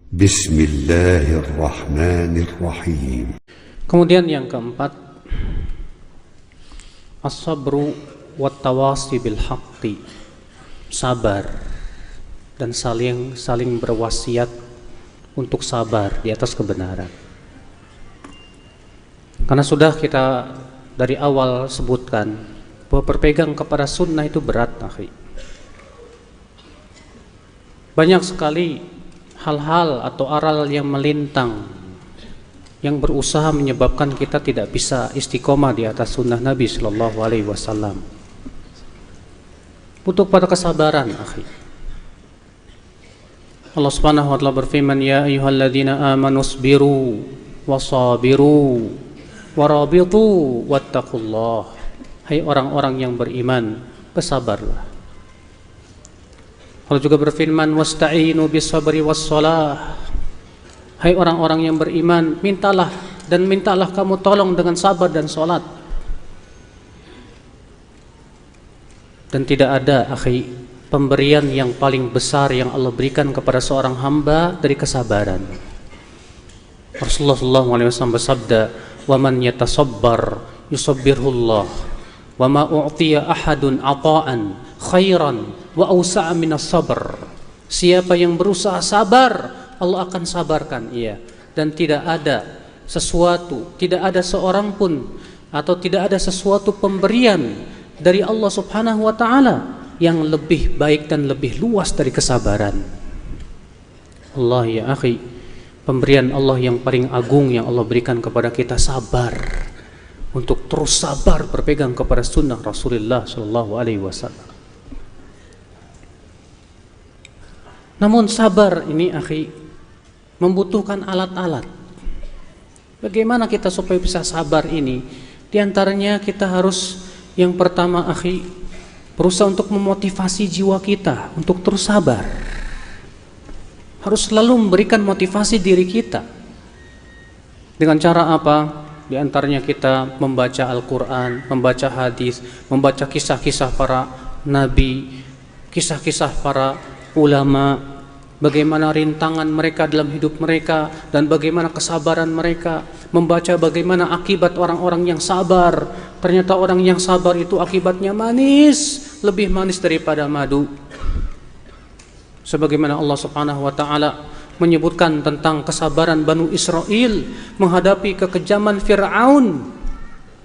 Bismillahirrahmanirrahim. Kemudian yang keempat, as-sabru wat-tawasi bil haqqi, sabar dan saling berwasiat untuk sabar di atas kebenaran. Karena sudah kita dari awal sebutkan bahwa berpegang kepada sunnah itu berat, akhi. Banyak sekali hal-hal atau aral yang melintang yang berusaha menyebabkan kita tidak bisa istiqomah di atas sunnah Nabi Sallallahu Alaihi Wasallam. Butuh pada kesabaran, akhi. Allah Subhanahu Wa Taala berfirman, Ya ayyuhalladzina amanu isbiru wasabiru warabitu wattaqullah. Hai orang-orang yang beriman, bersabarlah. Allah juga berfirman, wasta'inu bis-sabri was-shalah. Hai orang-orang yang beriman, mintalah kamu tolong dengan sabar dan salat. Dan tidak ada, akhi, pemberian yang paling besar yang Allah berikan kepada seorang hamba dari kesabaran. Rasulullah SAW bersabda, "Wa man yatasabbar yusabbirhullah, wa ma u'tiya ahadun ata'an khairan wa awsa'a minas sabr." Siapa yang berusaha sabar, Allah akan sabarkan ia. Dan tidak ada sesuatu, tidak ada seorang pun atau tidak ada sesuatu pemberian dari Allah Subhanahu wa taala yang lebih baik dan lebih luas dari kesabaran. Allah ya akhi, pemberian Allah yang paling agung yang Allah berikan kepada kita, sabar. Untuk terus sabar berpegang kepada sunnah Rasulullah sallallahu alaihi wasallam. Namun sabar ini, akhi, membutuhkan alat-alat. Bagaimana kita supaya bisa sabar ini? Di antaranya kita harus, yang pertama, akhi, berusaha untuk memotivasi jiwa kita untuk terus sabar. Harus selalu memberikan motivasi diri kita. Dengan cara apa? Di antaranya kita membaca Al-Quran, membaca hadis, membaca kisah-kisah para nabi, kisah-kisah para ulama, bagaimana rintangan mereka dalam hidup mereka dan bagaimana kesabaran mereka, membaca bagaimana akibat orang-orang yang sabar. Ternyata orang yang sabar itu akibatnya manis, lebih manis daripada madu. Sebagaimana Allah Subhanahu wa taala menyebutkan tentang kesabaran Banu Israel menghadapi kekejaman Fir'aun.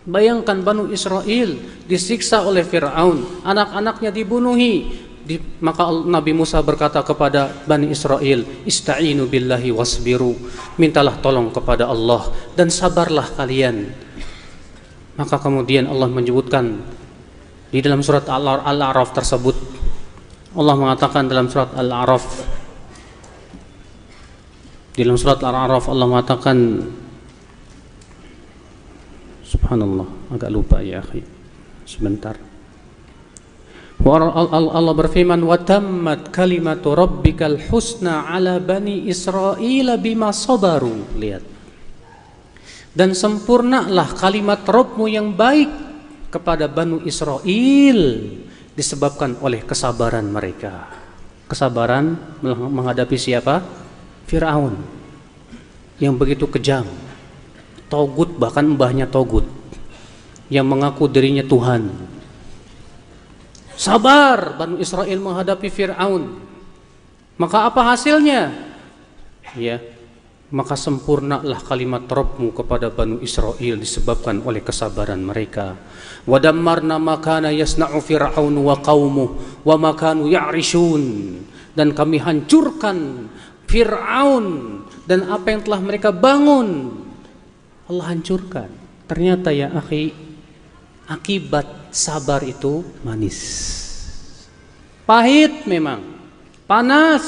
Bayangkan Banu Israel disiksa oleh Fir'aun, anak-anaknya dibunuhi. Maka Nabi Musa berkata kepada Bani Israel, Ista'inu billahi wasbiru, mintalah tolong kepada Allah dan sabarlah kalian. Maka kemudian Allah menyebutkan di dalam surat Al-A'raf tersebut, Allah mengatakan dalam surat Al-A'raf, Allah mengatakan, subhanallah, agak lupa ya akhi, sebentar. Allah berfirman, wa tammat kalimatu rabbikal husna ala bani Israil bima sabaru. Lihat. Dan sempurnalah kalimat Rabbmu yang baik kepada Banu Israel disebabkan oleh kesabaran mereka. Kesabaran menghadapi siapa? Fir'aun yang begitu kejam, Togut, bahkan mbahnya Togut yang mengaku dirinya Tuhan. Sabar Banu Israel menghadapi Fir'aun. Maka apa hasilnya? Ya, maka sempurnalah kalimat Rabbmu kepada Banu Israel disebabkan oleh kesabaran mereka. Wa dammarna ma kana yasna'u Fir'aun wa qaumuhu wa ma kanu ya'rishun. Dan kami hancurkan Fir'aun dan apa yang telah mereka bangun. Allah hancurkan. Ternyata ya akhi, akibat sabar itu manis. Pahit memang, panas.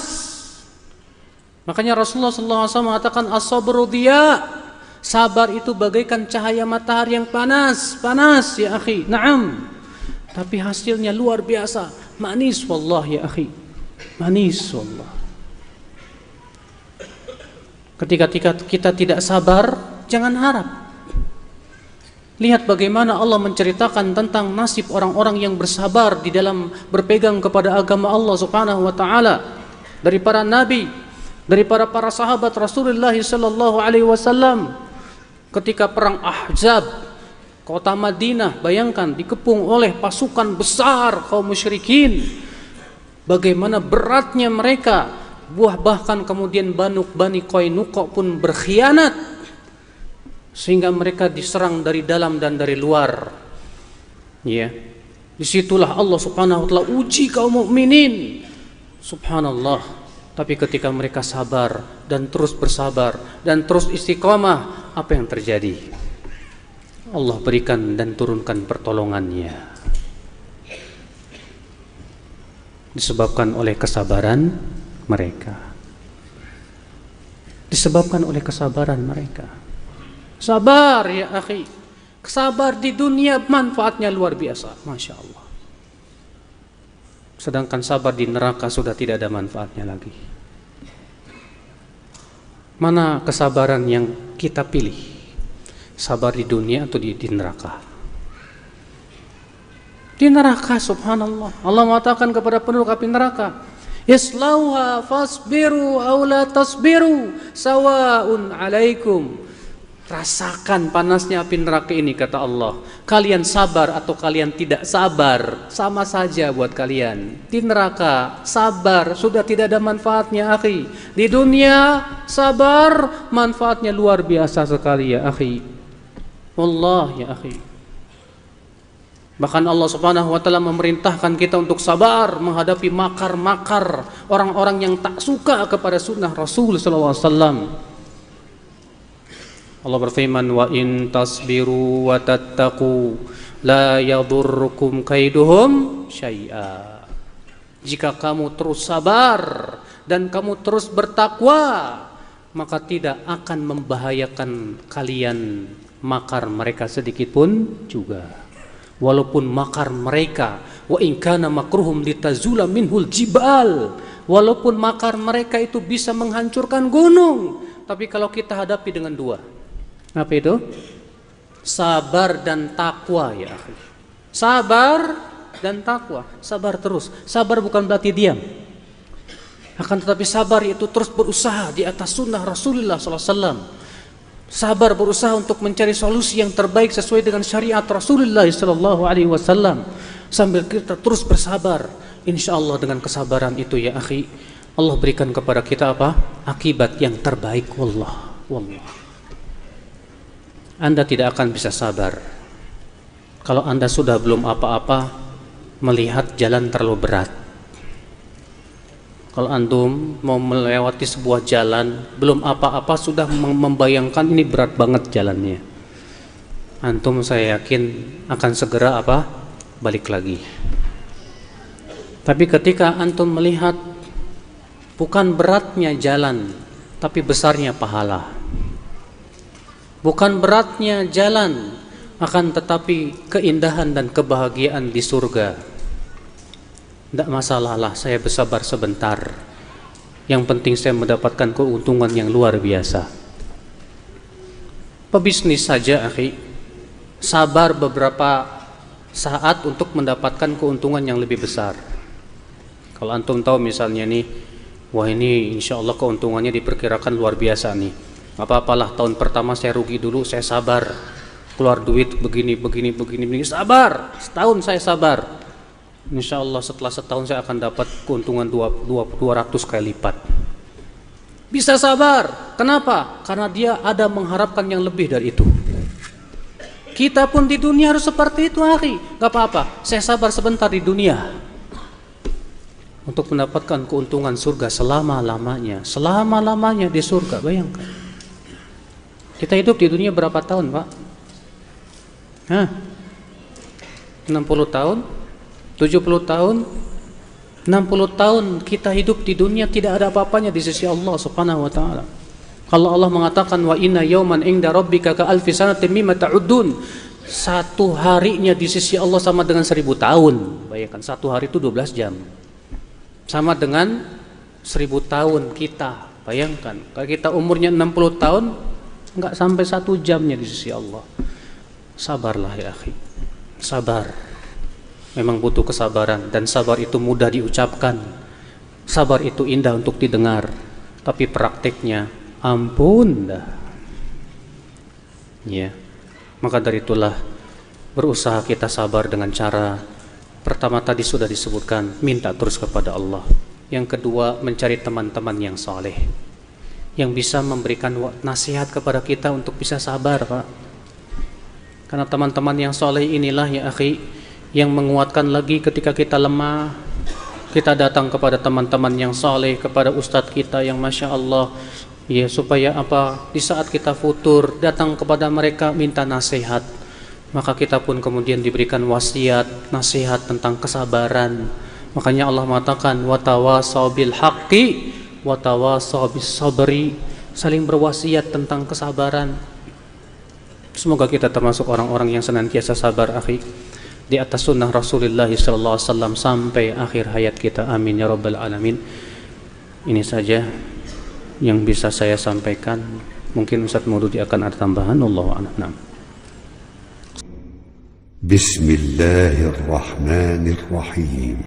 Makanya Rasulullah SAW mengatakan as-sabru diya. Sabar itu bagaikan cahaya matahari yang panas ya akhi. Naam. Tapi hasilnya luar biasa, manis wallah ya akhi. Manis wallah. Ketika kita tidak sabar, jangan harap. Lihat bagaimana Allah menceritakan tentang nasib orang-orang yang bersabar di dalam berpegang kepada agama Allah Subhanahu wa taala. Dari para nabi, daripada para sahabat Rasulullah sallallahu alaihi wasallam ketika perang Ahzab, kota Madinah bayangkan dikepung oleh pasukan besar kaum musyrikin. Bagaimana beratnya mereka, bahkan kemudian Bani Qainuqa pun berkhianat sehingga mereka diserang dari dalam dan dari luar. Ya, disitulah Allah Subhanahu wa taala uji kaum mukminin. Subhanallah. Tapi ketika mereka sabar dan terus bersabar dan terus istiqamah, apa yang terjadi? Allah berikan dan turunkan pertolongannya. Disebabkan oleh kesabaran mereka. Disebabkan oleh kesabaran mereka. Sabar ya akhi. Sabar di dunia manfaatnya luar biasa, Masya Allah. Sedangkan sabar di neraka sudah tidak ada manfaatnya lagi. Mana kesabaran yang kita pilih? Sabar di dunia atau di neraka? Di neraka, subhanallah. Allah mengatakan kepada penduduk api neraka, islauha fasbiru aw la tasbiru sawaun alaikum. Rasakan panasnya api neraka ini, kata Allah. Kalian sabar atau kalian tidak sabar, sama saja buat kalian. Di neraka sabar sudah tidak ada manfaatnya, akhi. Di dunia sabar manfaatnya luar biasa sekali ya akhi. Wallah ya akhi. Bahkan Allah Subhanahu wa taala memerintahkan kita untuk sabar menghadapi makar-makar orang-orang yang tak suka kepada sunnah Rasul sallallahu alaihi wasallam. Allah berfirman, wa in tasbiru wa tattaqu la yadurrukum kaiduhum syai'a. Jika kamu terus sabar dan kamu terus bertakwa, maka tidak akan membahayakan kalian makar mereka sedikit pun juga. Walaupun makar mereka, wa in kana makruhum litazula minhul jibal, walaupun makar mereka itu bisa menghancurkan gunung, tapi kalau kita hadapi dengan dua, apa itu? Sabar dan takwa ya akhi. Sabar dan takwa. Sabar terus. Sabar bukan berarti diam. Akan tetapi sabar itu terus berusaha di atas sunnah Rasulullah SAW. Sabar berusaha untuk mencari solusi yang terbaik sesuai dengan syariat Rasulullah SAW. Sambil kita terus bersabar, insya Allah dengan kesabaran itu ya akhi, Allah berikan kepada kita apa? Akibat yang terbaik. Wallah. Anda tidak akan bisa sabar kalau Anda sudah belum apa-apa melihat jalan terlalu berat. Kalau antum mau melewati sebuah jalan, belum apa-apa sudah membayangkan ini berat banget jalannya. Antum saya yakin akan segera apa? Balik lagi. Tapi ketika antum melihat bukan beratnya jalan, tapi besarnya pahala. Bukan beratnya jalan, akan tetapi keindahan dan kebahagiaan di surga. Tidak masalah lah, saya bersabar sebentar. Yang penting saya mendapatkan keuntungan yang luar biasa. Pebisnis saja akhi, sabar beberapa saat untuk mendapatkan keuntungan yang lebih besar. Kalau antum tahu misalnya nih, wah ini insya Allah keuntungannya diperkirakan luar biasa nih, gak apa-apalah tahun pertama saya rugi dulu, saya sabar, keluar duit begini, sabar, setahun saya sabar. Insya Allah setelah setahun saya akan dapat keuntungan 200 kali lipat. Bisa sabar. Kenapa? Karena dia ada mengharapkan yang lebih dari itu. Kita pun di dunia harus seperti itu akhi. Gak apa-apa, saya sabar sebentar di dunia untuk mendapatkan keuntungan surga selama-lamanya. Selama-lamanya di surga, bayangkan. Kita hidup di dunia berapa tahun Pak? 60 tahun? 70 tahun, 60 tahun kita hidup di dunia tidak ada apa-apanya di sisi Allah Subhanahu wa taala. Kalau Allah mengatakan wa inna yawman inda rabbika ka alfi sanatin mimma ta'uddun, satu harinya di sisi Allah sama dengan 1000 tahun. Bayangkan satu hari itu 12 jam. Sama dengan 1000 tahun kita. Bayangkan kalau kita umurnya 60 tahun enggak sampai 1 jamnya di sisi Allah. Sabarlah ya akhi. Sabar. Memang butuh kesabaran, dan sabar itu mudah diucapkan. Sabar itu indah untuk didengar. tapi praktiknya ampun dah. Ya, maka dari itulah berusaha kita sabar dengan cara pertama tadi sudah disebutkan, minta terus kepada Allah. Yang kedua, mencari teman-teman yang saleh yang bisa memberikan nasihat kepada kita untuk bisa sabar, Pak. Karena teman-teman yang saleh inilah ya akhi yang menguatkan lagi ketika kita lemah. Kita datang kepada teman-teman yang saleh, kepada ustadz kita yang masya Allah, ya, supaya apa? Di saat kita futur datang kepada mereka minta nasihat, maka kita pun kemudian diberikan wasiat, nasihat tentang kesabaran. Makanya Allah mengatakan watawasaw bil haqqi watawasaw bis sabri, saling berwasiat tentang kesabaran. Semoga kita termasuk orang-orang yang senantiasa sabar akhi di atas sunnah Rasulullah sallallahu alaihi wasallam sampai akhir hayat kita. Amin ya rabbal alamin. Ini saja yang bisa saya sampaikan. Mungkin Ustaz Maududi akan ada tambahan. Allahu a'lam. Bismillahirrahmanirrahim.